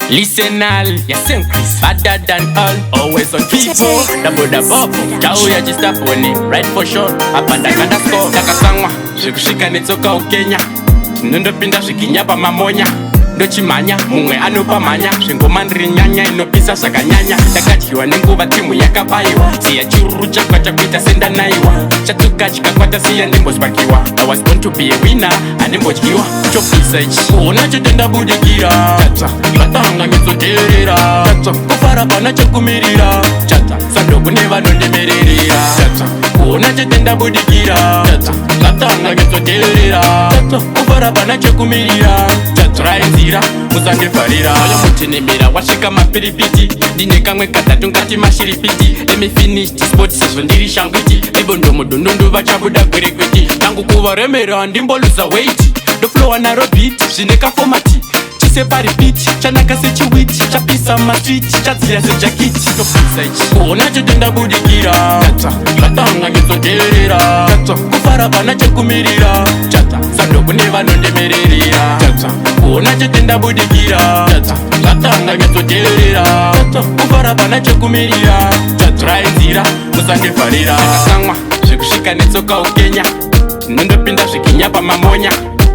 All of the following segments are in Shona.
Listenal, yes, Chris, better than all. Always on people, double the bubble. Chao ya just up on it, right for sure. Apanda kanda score, takasangwa. Shikushika netoka Ukenya. Nundo pinda shikinyapa mamonya. Ndochimanya, mungwe anopamanya. Shingomandri nyanya, inopisa sakanyanya. Takachiwa nenguva timu yakabaiwa. Siya churu chakwa chakwita senda naiwa. Chatuka chikakwata siya ndimbo spakiwa. I was born to be a winner, andimbo chikiwa. Chopisa ichi, unachotenda budikira. Tata, katanga mitsoterera. Tata, kufara pana chakumirira. Chata, sandoku neva nondemerera. Tata, unachotenda budikira. Tata, katanga mitsoterera. Tata, kufara pana chakumirira. Tata, raizira, musangefarira. Oyo mutinimira, washika mapiripiti. Dine kamwe katatu ngati mashiripiti. Let me finish this sport season ndiri shangwiti. Libondo mudundu vachabuda kwerekwiti. Tangu kuvaremera ndimbo luza weight. The flow and a beat, shineka formati. Chise pari beat, chanaka se chiwiti. Chapisa matwit, chatzia se jakiti. No pisa ichi, unachotenda budikira. Tata, katanga mitsoterera. Tata, kufara pana chakumirira. Chata, sandoku neva nondemerera. Tata, unachotenda budikira. Tata, katanga mitsoterera. Tata, kufara pana chakumirira. Tata, raizira, musangefarira. Takasangwa, shikushika netsoka Ukenya. Nondopinda shikinyapa mamonya.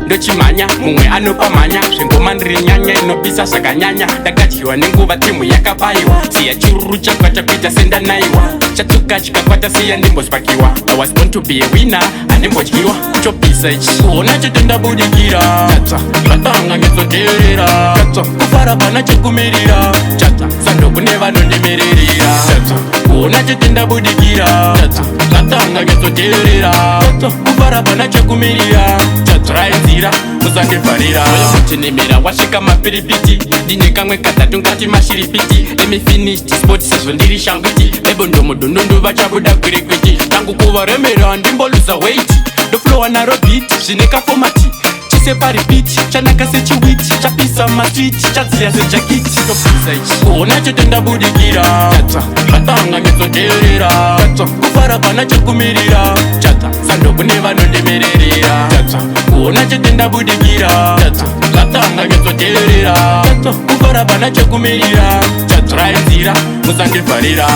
Ndochimanya, mungwe anopamanya. Shingomandri nyanya, inopisa sakanyanya. Takachiwa nenguva timu yakabaiwa. Siya churu chakwa chakwita senda naiwa. Chatuka chikakwata siya ndimbo spakiwa. I was born to be a winner, andimbo chikiwa. Chopisa ichi, unachotenda budikira. Tata, katanga mitsoterera. Tata, kufara pana chakumirira. Chata, sandoku neva nondemerera. Tata, unachotenda budikira. Tata, katanga mitsoterera. Tata, kufara pana chakumirira. Tata, raizira, musangefarira. Oyo mutinimira, washika mapiripiti. Dine kamwe katatu ngati mashiripiti. Let me finish this sport season ndiri shangwiti. Lebondo mudundu vachabuda kwerekwiti. Tangu kuvaremera ndimbo luza weight. The flow and a beat, shineka formati. Chise pari beat, chanaka se chiwiti. Chapisa matwit, chatzia se jakiti. No pisa ichi, unachotenda budikira. Tata, katanga mitsoterera. Tata, kufara pana chakumirira. Chata, sandoku neva nondemerera. Tata, unachotenda budikira. Tata, katanga mitsoterera. Tata, kufara pana chakumirira. Tata, raizira, musangefarira.